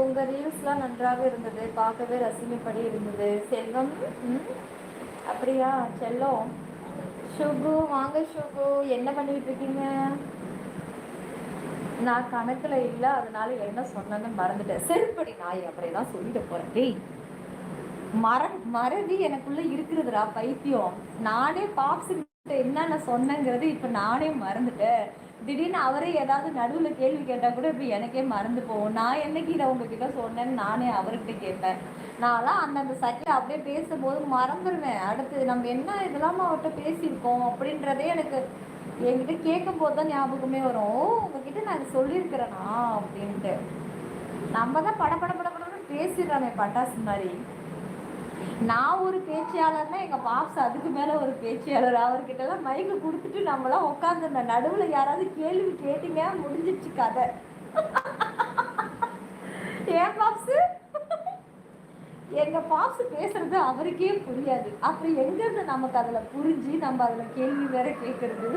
உங்கள் ரீல்ஸ்லாம் நன்றாக இருந்தது, பார்க்கவே ரசிமைப்படி இருந்தது. செல்வம், அப்படியா செல்லம்? சுகு வாங்க சுகு, என்ன பண்ணிட்டு இருக்கீங்க? நான் கணக்கில் இல்லை, அதனால என்ன சொன்னேன்னு மறந்துட்டேன். செருப்படி நாய், அப்படியெல்லாம் சொல்லிட்டு போகிறேன். டேய், மறதி எனக்குள்ள இருக்கிறதுடா பைத்தியம். நானே பாப்ஸு கிட்ட என்னென்ன சொன்னேங்கிறது இப்போ நானே மறந்துட்டேன். திடீர்னு அவரே ஏதாவது நடுவில் கேள்வி கேட்டால் கூட இப்போ எனக்கே மறந்து போகும். நான் என்னைக்கு இதை உங்ககிட்ட சொன்னேன்னு நானே அவர்கிட்ட கேட்பேன். நான்லாம் அந்தந்த செகண்ட் அப்படியே பேசும்போது மறந்துடுவேன். அடுத்து நம்ம என்ன இதெல்லாம் அவர்கிட்ட பேசியிருக்கோம் அப்படின்றதே எனக்கு என்கிட்ட கேட்கும் போது தான் ஞாபகமே வரும். உங்ககிட்ட நான் சொல்லியிருக்கிறேனா அப்படின்ட்டு. நம்ம தான் படப்படன்னு பேசிடுறாமே பட்டாசு மாதிரி. நான் ஒரு பேச்சியாளர்னா எங்க பாப்ஸ் அதுக்கு மேல ஒரு பேச்சியாளர். அவர்கிட்ட எல்லாம் மைக்கு கொடுத்துட்டு நம்மளாம் உட்காந்து இந்த நடுவுல யாராவது கேள்வி கேட்டீங்க, முடிஞ்சிச்சு கதை. ஏன் பாப்ஸ்? எங்க பாப்ஸ் பேசுறது அவருக்கே புரியாது. அப்புறம் எங்க இருந்து நமக்கு அதுல புரிஞ்சு நம்ம அதுல கேள்வி வேற கேட்கறது?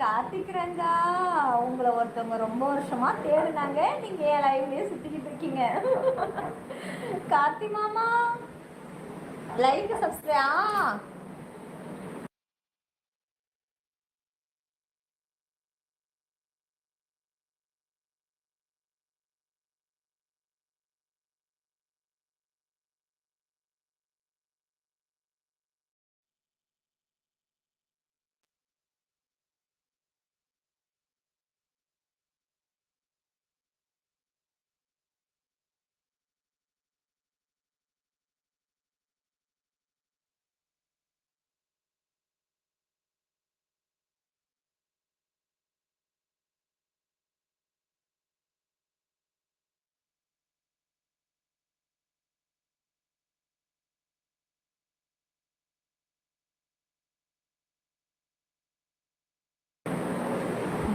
கார்த்திக் ரங்கா, உங்களை ஒருத்தவங்க ரொம்ப வருஷமா தேடுனாங்க. நீங்க லைவ்லயே சுத்திக்கிட்டு இருக்கீங்க. கார்த்தி மாமா, லைக் சப்ஸ்கிரைப்.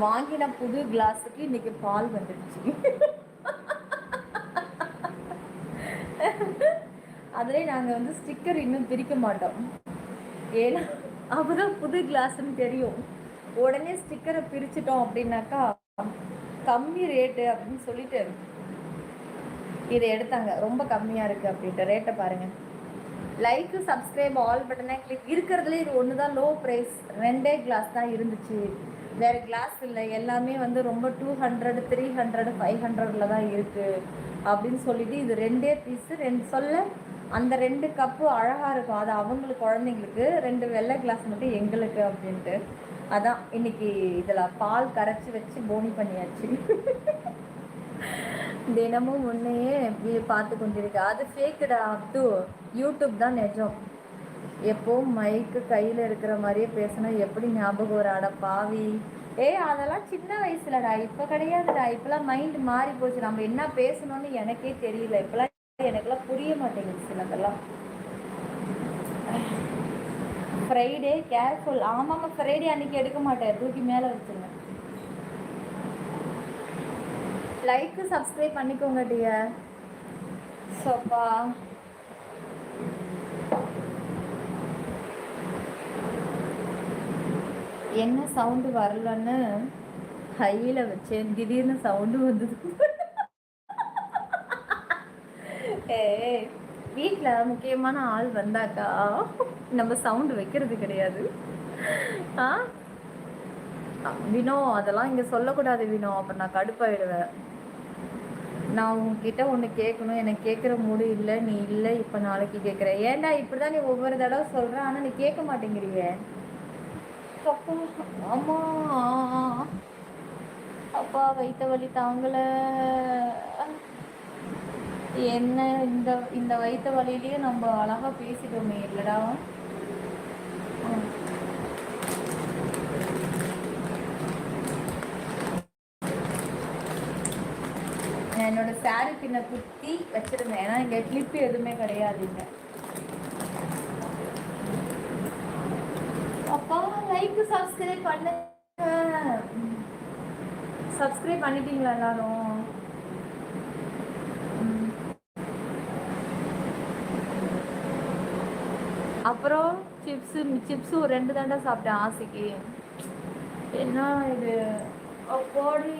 வாங்கின புது கிளாஸுக்கு இன்னைக்கு பால் வந்துடுச்சு. அதுலேயே நாங்கள் வந்து ஸ்டிக்கர் இன்னும் பிரிக்க மாட்டோம். ஏன்னா அப்போதான் புது கிளாஸ்ன்னு தெரியும். உடனே ஸ்டிக்கரை பிரிச்சிட்டோம் அப்படின்னாக்கா கம்மி ரேட்டு அப்படின்னு சொல்லிட்டு இதை எடுத்தாங்க. ரொம்ப கம்மியாக இருக்குது அப்படின்ட்டு ரேட்டை பாருங்கள். லைக்கு சப்ஸ்கிரைப் ஆல் பட்டனை கிளிக். இருக்கிறதுல இது ஒன்று தான் லோ ப்ரைஸ். 2 கிளாஸ் தான் இருந்துச்சு, வேறு கிளாஸ் இல்லை. எல்லாமே வந்து ரொம்ப 200, 300, 500 தான் இருக்குது அப்படின்னு சொல்லிட்டு இது 2 பீஸு 2 சொல்ல. அந்த 2 கப்பு அழகாக இருக்கும். அது அவங்களுக்கு குழந்தைங்களுக்கு, 2 வெள்ளை கிளாஸ் மட்டும் எங்களுக்கு அப்படின்ட்டு. அதான் இன்னைக்கு இதில் பால் கரைச்சி வச்சு போனி பண்ணியாச்சு. தினமும் முன்னையே பார்த்து கொண்டிருக்கு. அது ஃபேக்குடா அப்து. யூடியூப் தான் நிஜம். எப்போவும் மைக்கு கையில் இருக்கிற மாதிரியே பேசினா எப்படி ஞாபகம் ஒரு அட பாவி. அதெல்லாம் சின்ன வயசுலடா, இப்போ கிடையாதுடா. இப்போலாம் மைண்டு மாறி போச்சு. நம்ம என்ன பேசணும்னு எனக்கே தெரியல. இப்போலாம் எனக்குலாம் புரிய மாட்டேங்குது சிலதெல்லாம். Friday careful. ஆமாம்மா, ஃப்ரைடே அன்னைக்கு எடுக்க மாட்டேன், தூக்கி மேலே வச்சுருங்க. லைக்கு சப்ஸ்கிரைப் பண்ணிக்கோங்க டியர். சோப்பா என்ன சவுண்டு வரலன்னு ஹையில் வச்சேன், திடீர்னு சவுண்டு வந்தது. வீட்டில் முக்கியமான ஆள் வந்தாக்கா நம்ம சவுண்டு வைக்கிறது கிடையாது. வினோ, அதெல்லாம் இங்கே சொல்லக்கூடாது வினோ, அப்போ நான் கடுப்பாயிடுவேன். நான் உங்ககிட்ட ஒன்று கேட்கணும், எனக்கு கேட்குற மூடு இல்லை. நீ இல்லை, இப்போ நாளைக்கு கேட்குறேன். ஏன்டா இப்படி தான் நீ ஒவ்வொரு தடவை சொல்கிற, ஆனால் நீ கேட்க மாட்டேங்கிறீங்க. அப்பா அம்மா, அப்பா வைத்த வலி தாங்கல. என்ன இந்த வைத்த வலியிலேயே நம்ம அழகாக பேசிட்டோமே இல்லைடா. என்னோட சாரி பின்ன குத்தி வச்சிருந்தேன். ஏன்னா இங்கே கிளிப்பு எதுவுமே கிடையாதுங்க. அப்பா லைக் சப்ஸ்கிரைப் பண்ணுங்க. சப்ஸ்கிரைப் பண்ணிட்டீங்களா எல்லாரும்? அப்புறம் சிப்ஸு 2 தாண்டா சாப்பிட்டேன் ஆசைக்கு. என்ன இது அப்பாடி